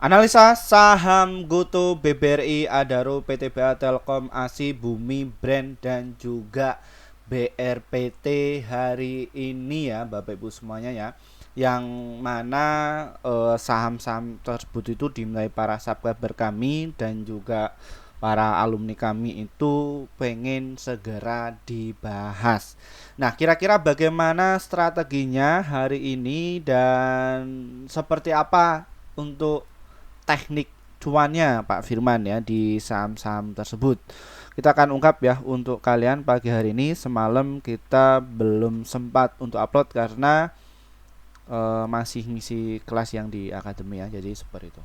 Analisa saham GoTo, BBRI, Adaro, PTBA, Telkom, ASI, Bumi, Brand, dan juga BRPT hari ini ya Bapak Ibu semuanya ya. Yang mana saham-saham tersebut itu dimulai para subscriber kami dan juga para alumni kami itu pengen segera dibahas. Nah, kira-kira bagaimana strateginya hari ini dan seperti apa untuk teknik cuannya Pak Firman ya di saham-saham tersebut. Kita akan ungkap ya untuk kalian pagi hari ini. Semalam kita belum sempat untuk upload karena masih ngisi kelas yang di akademi ya. Jadi seperti itu.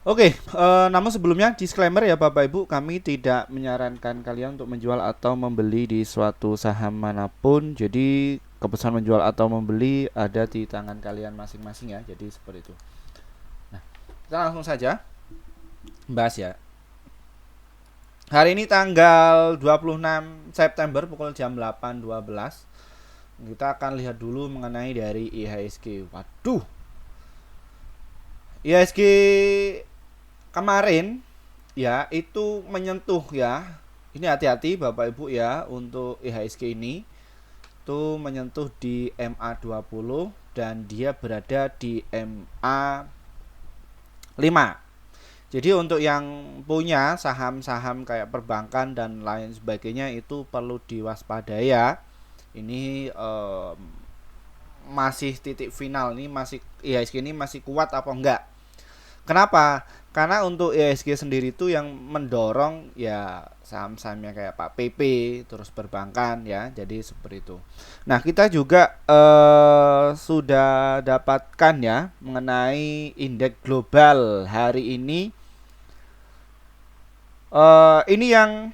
Oke, namun sebelumnya disclaimer ya Bapak Ibu, kami tidak menyarankan kalian untuk menjual atau membeli di suatu saham manapun. Jadi keputusan menjual atau membeli ada di tangan kalian masing-masing ya. Jadi seperti itu. Nah, kita langsung saja bahas ya. Hari ini tanggal 26 September pukul jam 8.12. Kita akan lihat dulu mengenai dari IHSG. Waduh. IHSG kemarin ya itu menyentuh ya. Ini hati-hati Bapak Ibu ya untuk IHSG ini. Itu menyentuh di MA20 dan dia berada di MA5. Jadi untuk yang punya saham-saham kayak perbankan dan lain sebagainya itu perlu diwaspadai ya. Ini masih titik final, ini masih IHSG ini masih kuat apa enggak? Kenapa? Karena untuk IHSG sendiri itu yang mendorong ya saham-sahamnya kayak Pak PP, terus perbankan ya. Jadi seperti itu. Nah, kita juga sudah dapatkan ya mengenai indeks global hari ini. Ini yang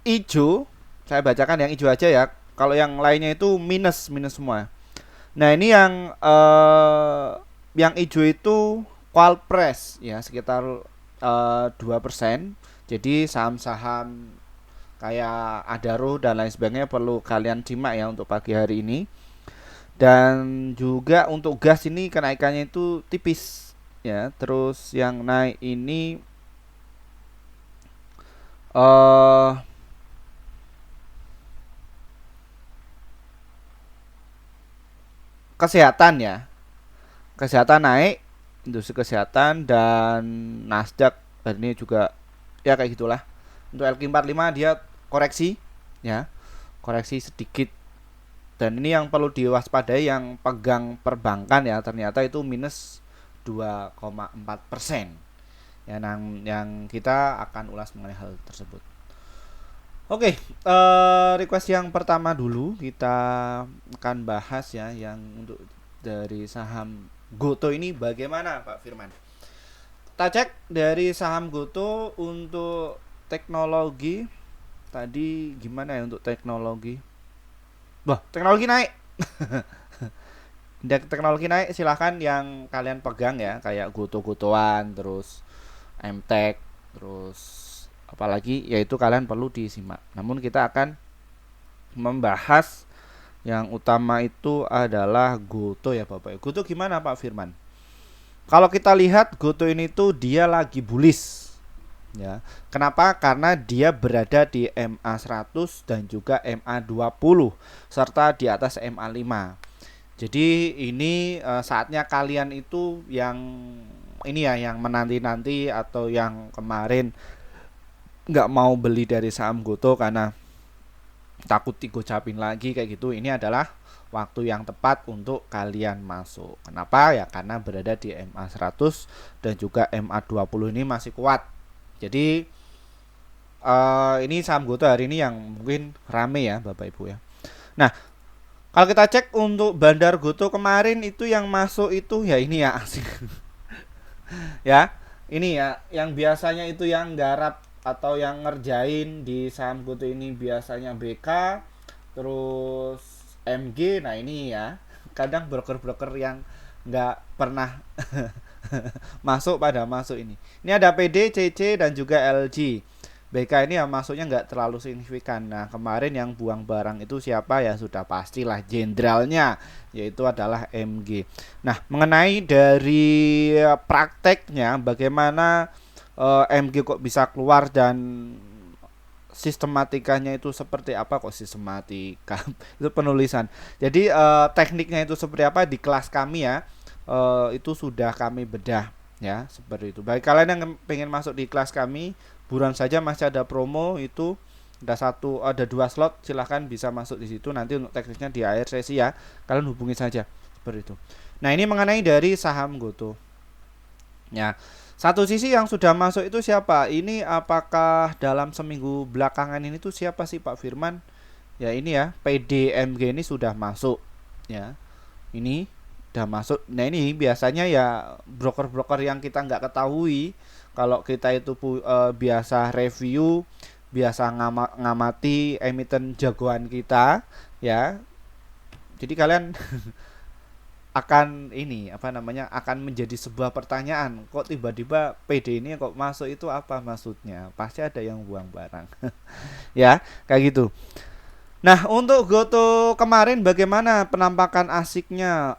hijau, saya bacakan yang hijau aja ya. Kalau yang lainnya itu minus semua. Nah ini yang hijau itu call press ya sekitar 2%. Jadi saham-saham kayak Adaro dan lain sebagainya perlu kalian simak ya untuk pagi hari ini. Dan juga untuk gas ini kenaikannya itu tipis ya. Terus yang naik ini kesehatan ya. Kesehatan naik, industri kesehatan dan Nasdaq dan ini juga ya kayak gitulah. Untuk LQ45 dia koreksi ya. Koreksi sedikit. Dan ini yang perlu diwaspadai yang pegang perbankan ya, ternyata itu minus 2,4%. Ya, yang kita akan ulas mengenai hal tersebut. Oke, request yang pertama dulu kita akan bahas ya yang untuk dari saham GoTo ini bagaimana Pak Firman? Kita cek dari saham GoTo untuk teknologi tadi gimana ya untuk teknologi? Wah, teknologi naik. Indeks teknologi naik silahkan yang kalian pegang ya kayak GoTo-GoToan terus MTech terus apalagi yaitu kalian perlu disimak. Namun kita akan membahas yang utama itu adalah GoTo ya Bapak. GoTo gimana Pak Firman? Kalau kita lihat GoTo ini tuh dia lagi bullish ya. Kenapa? Karena dia berada di MA100 dan juga MA20 serta di atas MA5. Jadi ini saatnya kalian itu yang ini ya yang menanti-nanti atau yang kemarin nggak mau beli dari saham GoTo karena takut digocapin lagi kayak gitu, ini adalah waktu yang tepat untuk kalian masuk. Kenapa? Ya karena berada di MA100 dan juga MA20 ini masih kuat. Jadi ini saham GoTo hari ini yang mungkin rame ya Bapak Ibu ya. Nah, kalau kita cek untuk bandar GoTo kemarin itu yang masuk itu ya ini ya asing. Ya, ini ya yang biasanya itu yang garap atau yang ngerjain di saham GoTo ini biasanya BK terus MG. Nah ini ya kadang broker-broker yang nggak pernah masuk pada masuk ini ada PD, CC dan juga LG. BK ini ya masuknya nggak terlalu signifikan. Nah, kemarin yang buang barang itu siapa ya, sudah pastilah jenderalnya, yaitu adalah MG. Nah, mengenai dari prakteknya bagaimana MG kok bisa keluar dan sistematikanya itu seperti apa, kok sistematika itu penulisan. Jadi tekniknya itu seperti apa di kelas kami ya, itu sudah kami bedah ya, seperti itu. Bagi kalian yang pengen masuk di kelas kami, buruan saja, masih ada promo itu, ada 2 slot, silahkan bisa masuk di situ. Nanti untuk teknisnya di akhir sesi ya, kalian hubungi saja, seperti itu. Nah, ini mengenai dari saham GoTo ya. Satu sisi yang sudah masuk itu siapa? Ini apakah dalam seminggu belakangan ini tuh siapa sih Pak Firman? Ya ini ya, PDMG ini sudah masuk ya. Ini udah masuk. Nah, ini biasanya ya broker-broker yang kita nggak ketahui. Kalau kita itu biasa review, biasa ngamati emiten jagoan kita ya. Jadi kalian akan ini akan menjadi sebuah pertanyaan, kok tiba-tiba PD ini kok masuk, itu apa maksudnya? Pasti ada yang buang barang. Ya, kayak gitu. Nah, untuk GoTo kemarin bagaimana penampakan asingnya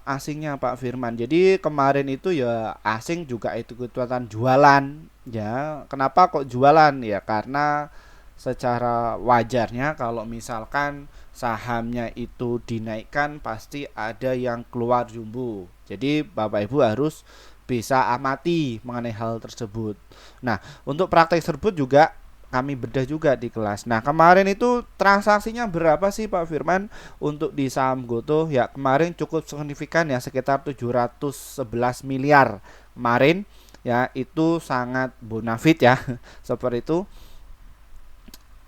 Pak Firman? Jadi kemarin itu ya asing juga ikut-ikutan jualan ya. Kenapa kok jualan? Ya karena secara wajarnya kalau misalkan sahamnya itu dinaikkan pasti ada yang keluar jumbo. Jadi Bapak Ibu harus bisa amati mengenai hal tersebut. Nah, untuk praktek tersebut juga kami bedah juga di kelas. Nah, kemarin itu transaksinya berapa sih Pak Firman untuk di saham GoTo? Ya, kemarin cukup signifikan ya, sekitar 711 miliar kemarin ya, itu sangat bonafit ya. Seperti itu.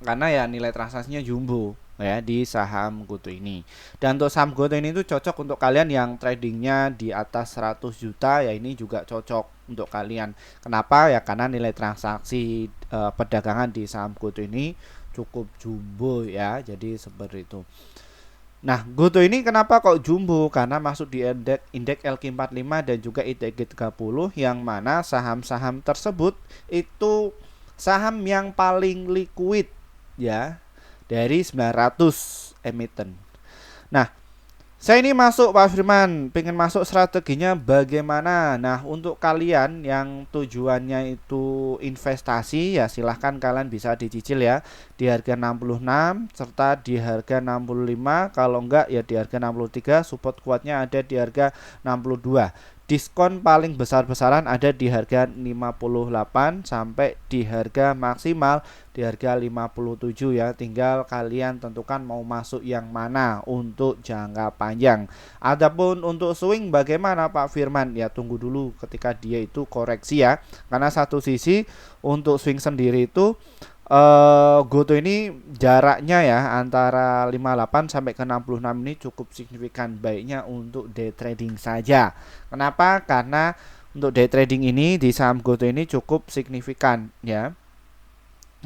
Karena ya nilai transaksinya jumbo ya di saham GoTo ini. Dan untuk saham GoTo ini tuh cocok untuk kalian yang tradingnya di atas 100 juta ya, ini juga cocok untuk kalian. Kenapa? Ya karena nilai transaksi perdagangan di saham GoTo ini cukup jumbo ya. Jadi seperti itu. Nah, GoTo ini kenapa kok jumbo? Karena masuk di indeks LQ45 dan juga indeks G30, yang mana saham-saham tersebut itu saham yang paling liquid ya dari 900 emiten. Nah, saya ini masuk Pak Firman, pengen masuk, strateginya bagaimana? Nah, untuk kalian yang tujuannya itu investasi ya silahkan kalian bisa dicicil ya di harga 66 serta di harga 65, kalau enggak ya di harga 63, support kuatnya ada di harga 62. Diskon paling besar-besaran ada di harga 58 sampai di harga maksimal di harga 57 ya. Tinggal kalian tentukan mau masuk yang mana untuk jangka panjang. Adapun untuk swing bagaimana Pak Firman? Ya tunggu dulu ketika dia itu koreksi ya. Karena satu sisi untuk swing sendiri itu GoTo ini jaraknya ya antara 58 sampai ke 66 ini cukup signifikan, baiknya untuk day trading saja. Kenapa? Karena untuk day trading ini di saham GoTo ini cukup signifikan ya.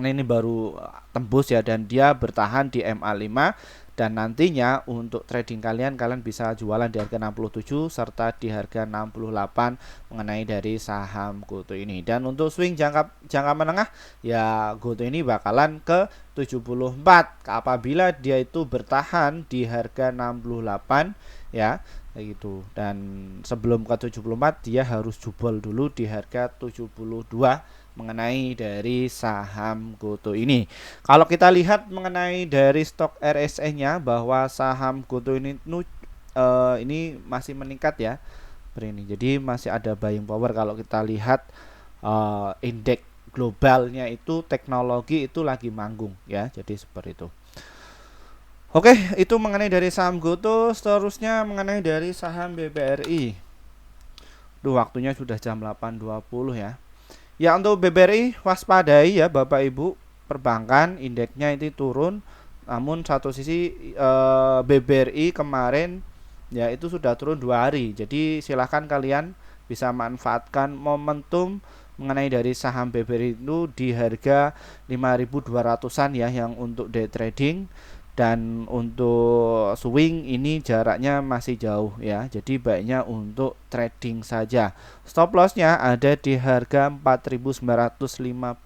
Nah, ini baru tembus ya, dan dia bertahan di MA5, dan nantinya untuk trading kalian bisa jualan di harga 67 serta di harga 68 mengenai dari saham GoTo ini. Dan untuk swing jangka menengah ya GoTo ini bakalan ke 74 apabila dia itu bertahan di harga 68 ya kayak gitu. Dan sebelum ke 74 dia harus jebol dulu di harga 72 mengenai dari saham GoTo ini. Kalau kita lihat mengenai dari stok RSE-nya bahwa saham GoTo ini masih meningkat ya. Ini jadi masih ada buying power. Kalau kita lihat indeks globalnya itu teknologi itu lagi manggung ya. Jadi seperti itu. Oke, itu mengenai dari saham GoTo. Seterusnya mengenai dari saham BBRI. Waktunya sudah jam 8.20 ya. Ya, untuk BBRI waspadai ya Bapak Ibu, perbankan indeksnya itu turun. Namun satu sisi BBRI kemarin ya itu sudah turun 2 hari. Jadi silahkan kalian bisa manfaatkan momentum mengenai dari saham BBRI itu di harga 5.200-an ya yang untuk day trading. dan untuk swing ini jaraknya masih jauh ya. Jadi baiknya untuk trading saja. Stop lossnya ada di harga 4.958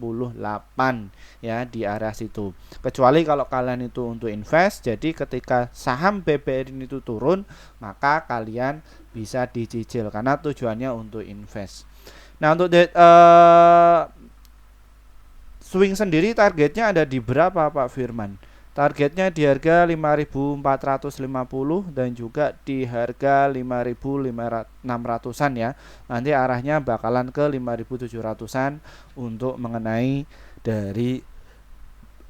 ya, di area situ. Kecuali kalau kalian itu untuk invest, jadi ketika saham BBRI itu turun, maka kalian bisa dicicil karena tujuannya untuk invest. Nah, untuk swing sendiri targetnya ada di berapa Pak Firman? Targetnya di harga 5.450 dan juga di harga 5.600-an ya. Nanti arahnya bakalan ke 5.700-an untuk mengenai dari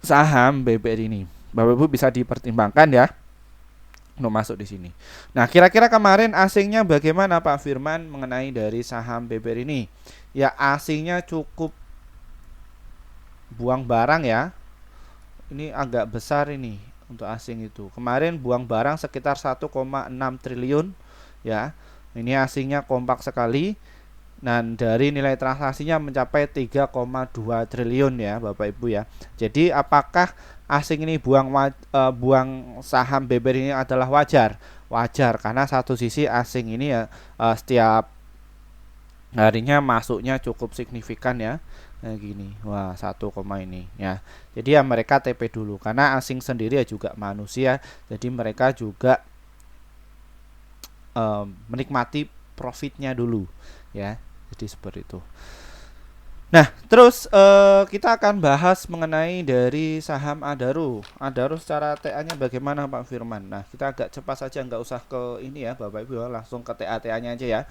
saham BBRI ini. Bapak Ibu bisa dipertimbangkan ya untuk masuk di sini. Nah, kira-kira kemarin asingnya bagaimana Pak Firman mengenai dari saham BBRI ini? Ya, asingnya cukup buang barang ya. Ini agak besar ini untuk asing itu. Kemarin buang barang sekitar 1,6 triliun ya. Ini asingnya kompak sekali. Dan dari nilai transaksinya mencapai 3,2 triliun ya Bapak Ibu ya. Jadi apakah asing ini buang saham BBRI ini adalah wajar? Wajar, karena satu sisi asing ini ya setiap harinya masuknya cukup signifikan ya. Nah, gini, wah 1, ini ya. Jadi ya mereka TP dulu karena asing sendiri ya juga manusia, jadi mereka juga menikmati profitnya dulu ya. Jadi seperti itu. Nah, terus kita akan bahas mengenai dari saham Adaro. Adaro secara TA-nya bagaimana Pak Firman? Nah, kita agak cepat saja, nggak usah ke ini ya Bapak Ibu ya, langsung ke TA-TA-nya aja ya.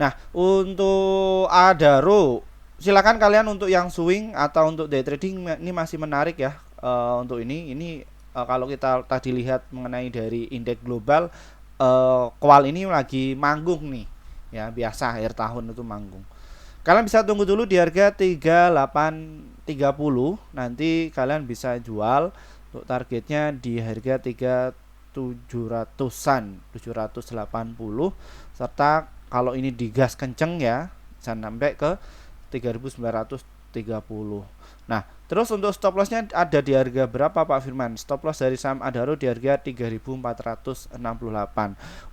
Nah, untuk Adaro silakan kalian untuk yang swing atau untuk day trading ini masih menarik ya. Untuk ini kalau kita tadi lihat mengenai dari indeks global, kual ini lagi manggung nih ya, biasa akhir tahun itu manggung. Kalian bisa tunggu dulu di harga 3830, nanti kalian bisa jual untuk targetnya di harga 3700-an, 780, serta kalau ini digas kenceng ya sampai ke 3.930. Nah, terus untuk stop lossnya ada di harga berapa Pak Firman? Stop loss dari saham Adaro di harga 3.468.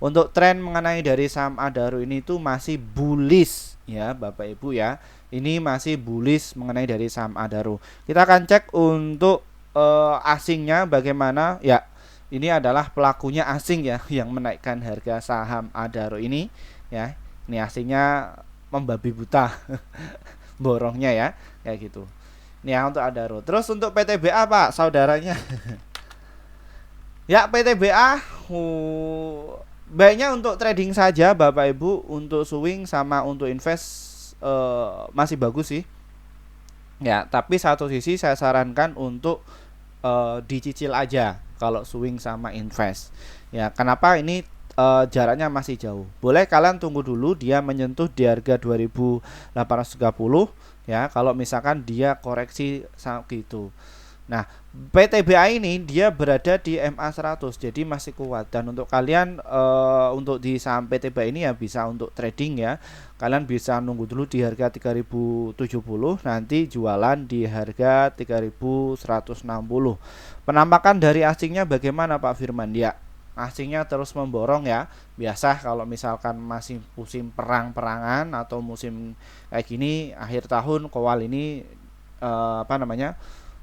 Untuk tren mengenai dari saham Adaro ini itu masih bullish ya Bapak Ibu ya. Ini masih bullish mengenai dari saham Adaro. Kita akan cek untuk asingnya bagaimana ya. Ini adalah pelakunya asing ya yang menaikkan harga saham Adaro ini ya. Ini asingnya membabi buta borongnya ya, kayak gitu. Ini ya untuk Adaro. Terus untuk PTBA Pak, saudaranya. Ya, PTBA baiknya untuk trading saja Bapak Ibu. Untuk swing sama untuk invest masih bagus sih. Ya, tapi satu sisi saya sarankan untuk dicicil aja kalau swing sama invest. Ya, kenapa ini jaraknya masih jauh. Boleh kalian tunggu dulu dia menyentuh di harga 2.830 ya, kalau misalkan dia koreksi gitu. Nah, PTBA ini dia berada di MA100, jadi masih kuat. Dan untuk kalian untuk di saham PTBA ini ya bisa untuk trading ya. Kalian bisa nunggu dulu di harga 3.070, nanti jualan di harga 3.160. Penampakan dari asingnya bagaimana Pak Firman? Ya, asingnya terus memborong ya. Biasa kalau misalkan masih musim perang-perangan atau musim kayak gini akhir tahun, kowal ini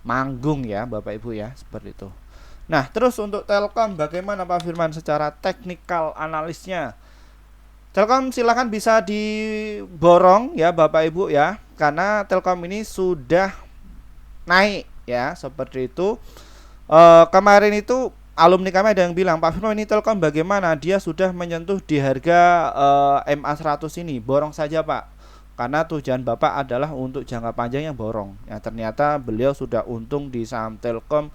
manggung ya Bapak Ibu ya, seperti itu. Nah, terus untuk Telkom bagaimana Pak Firman secara teknikal analisnya? Telkom silahkan bisa diborong ya Bapak Ibu ya, karena Telkom ini sudah naik ya, seperti itu. Kemarin itu alumni kami ada yang bilang, Pak Firman ini Telkom bagaimana? Dia sudah menyentuh di harga MA100 ini, borong saja Pak. Karena tujuan Bapak adalah untuk jangka panjang yang borong. Ya, ternyata beliau sudah untung di saham Telkom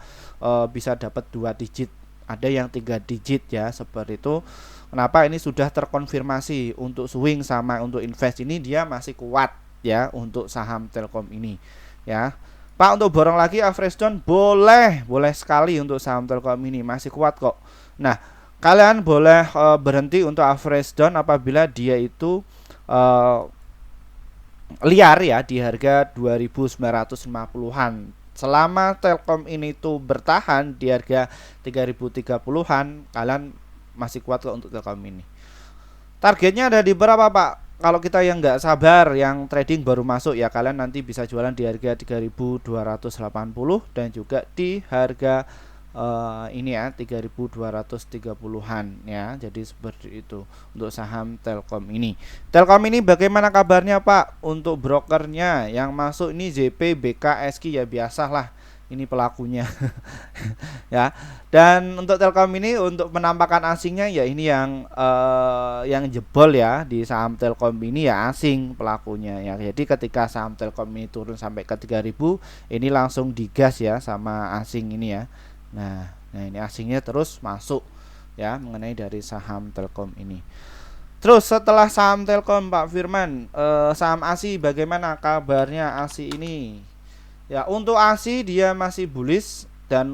bisa dapat 2 digit, ada yang 3 digit ya, seperti itu. Kenapa ini sudah terkonfirmasi untuk swing sama untuk invest ini dia masih kuat ya untuk saham Telkom ini ya. Pak, untuk borong lagi average down boleh sekali untuk saham Telkom ini, masih kuat kok. Nah, kalian boleh berhenti untuk average down apabila dia itu liar ya di harga 2.950-an. Selama Telkom ini tuh bertahan di harga 3030-an, kalian masih kuat kok untuk Telkom ini. Targetnya ada di berapa Pak? Kalau kita yang nggak sabar, yang trading baru masuk ya, kalian nanti bisa jualan di harga 3280 dan juga di harga ini ya 3230-an ya. Jadi seperti itu untuk saham Telkom ini. Telkom ini bagaimana kabarnya Pak? Untuk brokernya yang masuk ini JP, BK, SQ ya biasalah. Ini pelakunya ya. Dan untuk Telkom ini untuk penampakan asingnya ya ini yang jebol ya di saham Telkom ini ya asing pelakunya ya. Jadi ketika saham Telkom ini turun sampai ke 3000 ini langsung digas ya sama asing ini ya. Nah ini asingnya terus masuk ya mengenai dari saham Telkom ini. Terus setelah saham Telkom Pak Firman, saham ASI bagaimana kabarnya ASI ini? Ya, untuk ASI dia masih bullish dan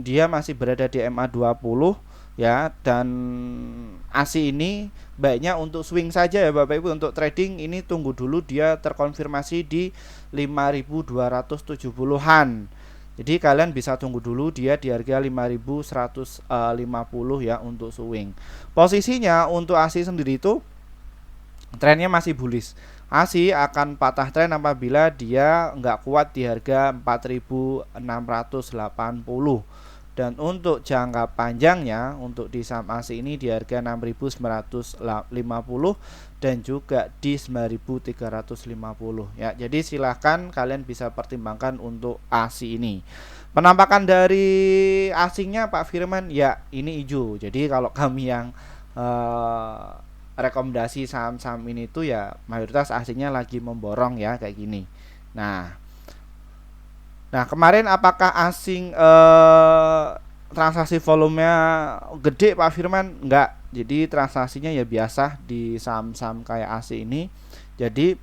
dia masih berada di MA20 ya, dan ASI ini baiknya untuk swing saja ya Bapak Ibu. Untuk trading ini tunggu dulu dia terkonfirmasi di 5270-an. Jadi kalian bisa tunggu dulu dia di harga 5150 ya untuk swing. Posisinya untuk ASI sendiri itu trennya masih bullish. ASI akan patah tren apabila dia nggak kuat di harga 4680. Dan untuk jangka panjangnya untuk di saham ASI ini di harga 6950 dan juga di 9350 ya. Jadi silahkan kalian bisa pertimbangkan untuk ASI ini. Penampakan dari asingnya Pak Firman ya ini hijau. Jadi kalau kami yang rekomendasi saham-saham ini tuh ya mayoritas aslinya lagi memborong ya kayak gini. Nah kemarin apakah asing transaksi volumenya gede Pak Firman? Enggak. Jadi transaksinya ya biasa di saham-saham kayak ASI ini. Jadi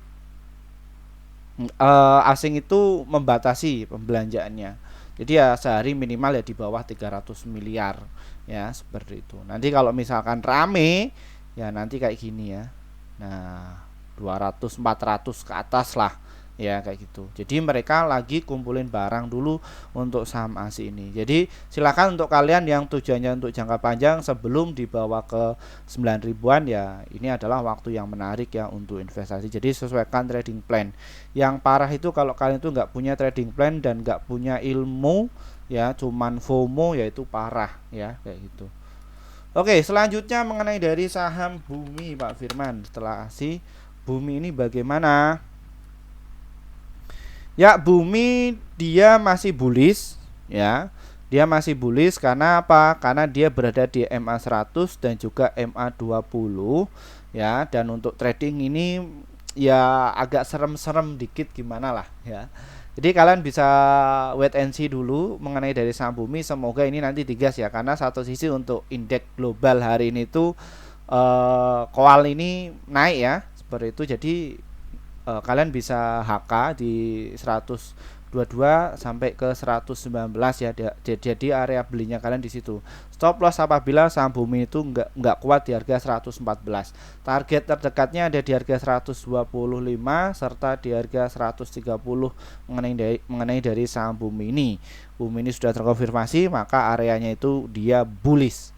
asing itu membatasi pembelanjaannya. Jadi ya sehari minimal ya di bawah 300 miliar ya seperti itu. Nanti kalau misalkan rame ya nanti kayak gini ya. Nah 200 400 ke atas lah ya kayak gitu. Jadi mereka lagi kumpulin barang dulu untuk saham ASI ini. Jadi silakan untuk kalian yang tujuannya untuk jangka panjang sebelum dibawa ke 9 ribuan ya, ini adalah waktu yang menarik ya untuk investasi. Jadi sesuaikan trading plan. Yang parah itu kalau kalian itu nggak punya trading plan dan nggak punya ilmu ya, cuman FOMO, yaitu parah ya kayak gitu. Oke, selanjutnya mengenai dari saham Bumi Pak Firman. Setelah ASI, Bumi ini bagaimana? Ya, Bumi dia masih bullish ya. Dia masih bullish karena apa? Karena dia berada di MA100 dan juga MA20 ya. Dan untuk trading ini ya agak serem-serem dikit gimana lah ya. Jadi kalian bisa wait and see dulu mengenai dari saham Bumi. Semoga ini nanti digas ya, karena satu sisi untuk indeks global hari ini tuh koal ini naik ya seperti itu. Jadi kalian bisa HK di 122 sampai ke 119 ya. Jadi area belinya kalian di situ. Stop loss apabila saham Bumi itu nggak kuat di harga 114. Target terdekatnya ada di harga 125 serta di harga 130 mengenai dari saham Bumi ini. Bumi ini sudah terkonfirmasi, maka areanya itu dia bullish.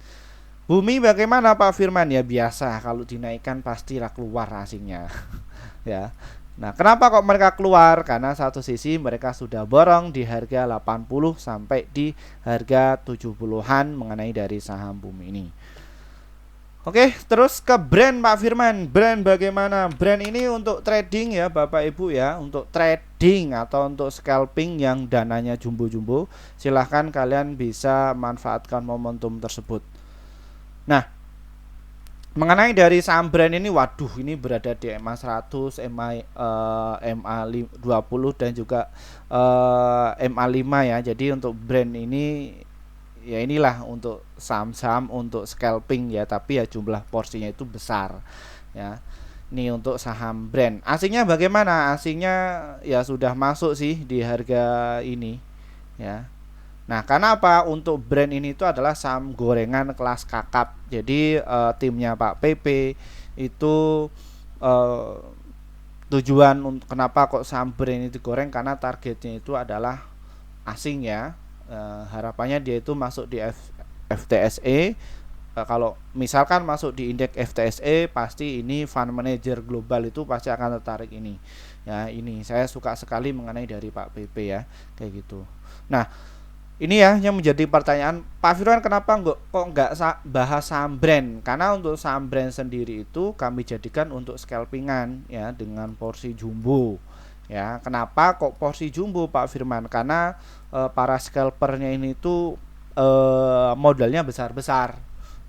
Bumi bagaimana Pak Firman? Ya biasa, kalau dinaikkan pastilah keluar asingnya ya. Nah, kenapa kok mereka keluar? Karena satu sisi mereka sudah borong di harga 80 sampai di harga 70-an mengenai dari saham Bumi ini. Oke, terus ke brand Pak Firman. Brand bagaimana? Brand ini untuk trading ya Bapak Ibu ya. Untuk trading atau untuk scalping yang dananya jumbo-jumbo, silahkan kalian bisa manfaatkan momentum tersebut. Nah, mengenai dari saham brand ini, waduh, ini berada di MA100, MA20 dan juga MA5 ya. Jadi untuk brand ini ya inilah untuk saham-saham untuk scalping ya, tapi ya jumlah porsinya itu besar ya. Ini untuk saham brand. Asingnya bagaimana? Asingnya ya sudah masuk sih di harga ini ya. Nah, karena apa? Untuk brand ini itu adalah saham gorengan kelas kakap. Jadi timnya Pak PP itu tujuan kenapa kok saham brand ini digoreng, karena targetnya itu adalah asing ya. Harapannya dia itu masuk di FTSE. Kalau misalkan masuk di indeks FTSE, pasti ini fund manager global itu pasti akan tertarik ini. Ya, ini saya suka sekali mengenai dari Pak PP ya, kayak gitu. Nah, ini ya yang menjadi pertanyaan Pak Firman, kenapa kok nggak bahas saham brand? Karena untuk saham brand sendiri itu kami jadikan untuk scalpingan ya, dengan porsi jumbo. Ya, kenapa kok porsi jumbo Pak Firman? Karena para scalpernya ini tuh modalnya besar-besar.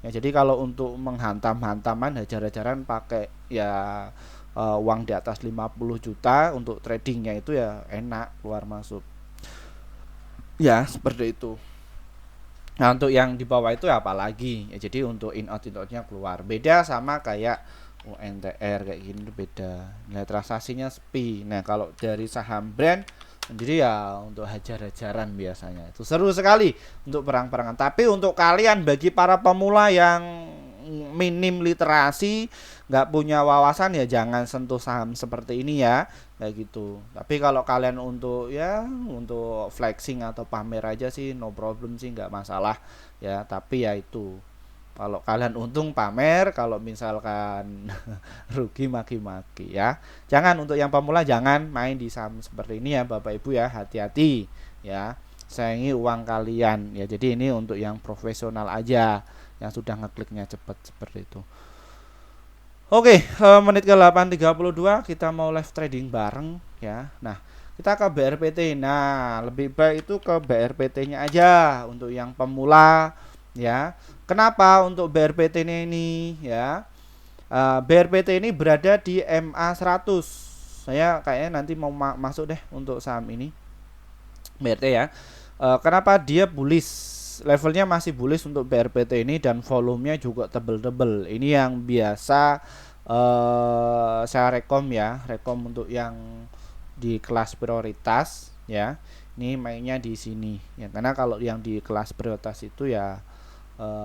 Ya, jadi kalau untuk menghantam-hantaman hajar-hajaran pakai ya uang di atas 50 juta untuk tradingnya itu ya enak keluar masuk. Ya, seperti itu. Nah, untuk yang di bawah itu apalagi? Ya, jadi untuk in outnya keluar. Beda sama kayak UNTR kayak gini beda. Nilai transaksinya sepi. Nah, kalau dari saham brand sendiri ya untuk hajar-hajaran biasanya. Itu seru sekali untuk perang-perangan. Tapi untuk kalian bagi para pemula yang minim literasi, nggak punya wawasan, ya jangan sentuh saham seperti ini ya, kayak gitu. Tapi kalau kalian untuk ya untuk flexing atau pamer aja sih no problem sih, nggak masalah ya. Tapi ya itu kalau kalian untung pamer, kalau misalkan rugi maki-maki ya. Jangan, untuk yang pemula jangan main di saham seperti ini ya Bapak Ibu ya, hati-hati ya. Sayangi uang kalian ya. Jadi ini untuk yang profesional aja, yang sudah ngekliknya cepat seperti itu. Oke, menit ke 8.32 kita mau live trading bareng ya. Nah, kita ke BRPT. Nah, lebih baik itu ke BRPT-nya aja untuk yang pemula ya. Kenapa untuk BRPT ini ya? BRPT ini berada di MA 100. Saya kayaknya nanti mau masuk deh untuk saham ini. BRT ya. Kenapa dia bullish? Levelnya masih bullish untuk BRPT ini dan volumenya juga tebel-tebel. Ini yang biasa saya rekom ya, rekom untuk yang di kelas prioritas ya. Ini mainnya di sini ya, karena kalau yang di kelas prioritas itu ya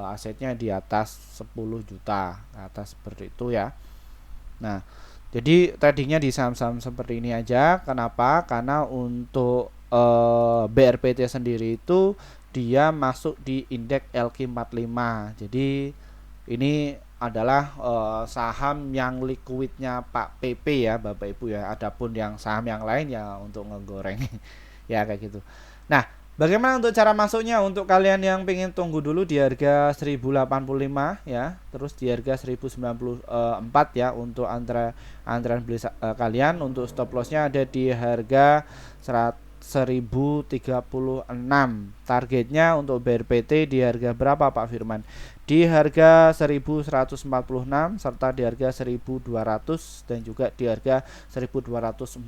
asetnya di atas 10 juta ke atas seperti itu ya. Nah, jadi tradingnya di saham-saham seperti ini aja. Kenapa? Karena untuk BRPT sendiri itu dia masuk di indeks LQ45. Jadi ini adalah saham yang liquidnya Pak PP ya Bapak Ibu ya. Adapun yang saham yang lain ya untuk ngegoreng ya kayak gitu. Nah, bagaimana untuk cara masuknya? Untuk kalian yang pengen tunggu dulu di harga 1085 ya, terus di harga 1094 ya untuk antrean beli kalian. Untuk stop lossnya ada di harga 1036. Targetnya untuk BRPT di harga berapa Pak Firman? Di harga 1146 serta di harga 1200 dan juga di harga 1240.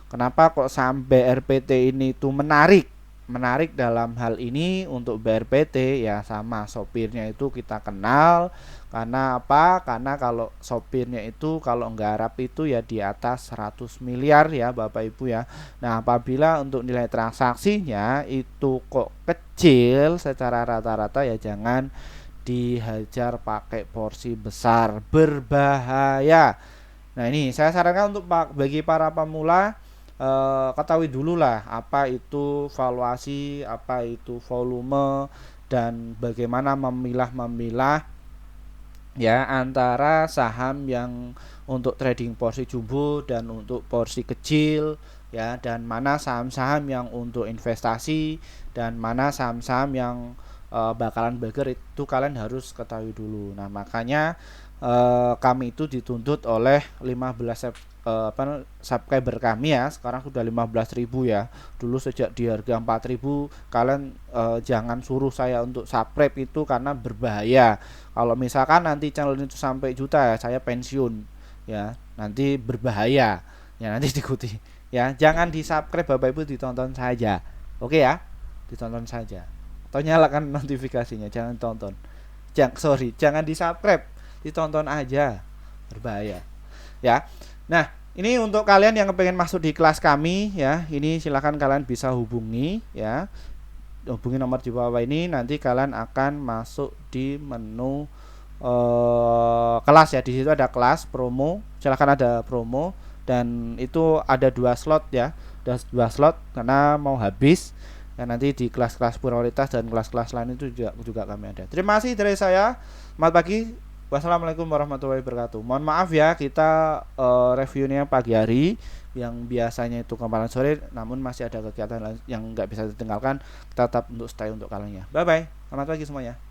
Kenapa kok saham BRPT ini tuh menarik? Menarik dalam hal ini untuk BRPT ya, sama sopirnya itu kita kenal. Karena apa? Karena kalau sopirnya itu kalau nggarap itu ya di atas 100 miliar ya Bapak Ibu ya. Nah, apabila untuk nilai transaksinya itu kok kecil secara rata-rata, ya jangan dihajar pakai porsi besar, berbahaya. Nah, ini saya sarankan untuk bagi para pemula, ketahui dulu lah apa itu valuasi, apa itu volume, dan bagaimana memilah-memilah ya antara saham yang untuk trading porsi jumbo dan untuk porsi kecil ya, dan mana saham-saham yang untuk investasi dan mana saham-saham yang bakalan burger, itu kalian harus ketahui dulu. Nah, makanya kami itu dituntut oleh 15 subscriber kami ya, sekarang sudah 15.000 ya. Dulu sejak di harga 4.000 kalian jangan suruh saya untuk subscribe itu, karena berbahaya. Kalau misalkan nanti channel itu sampai juta ya, saya pensiun ya, nanti berbahaya ya, nanti diikuti ya. Jangan di subscribe Bapak Ibu, ditonton saja, oke ya, ditonton saja atau nyalakan notifikasinya, jangan tonton. Jangan di subscribe, ditonton aja, berbahaya ya. Nah, ini untuk kalian yang pengen masuk di kelas kami ya, ini silahkan kalian bisa hubungi ya, hubungi nomor di bawah ini. Nanti kalian akan masuk di menu kelas ya. Di situ ada kelas promo, silahkan ada promo, dan itu ada 2 slot ya. dua slot karena mau habis. Dan nanti di kelas-kelas prioritas dan kelas-kelas lain itu juga kami ada. Terima kasih dari saya. Selamat pagi. Wassalamualaikum warahmatullahi wabarakatuh. Mohon maaf ya, kita reviewnya pagi hari yang biasanya itu kemarin sore, namun masih ada kegiatan yang nggak bisa ditinggalkan. Kita tetap untuk stay untuk kalian ya. Bye bye. Selamat pagi semuanya.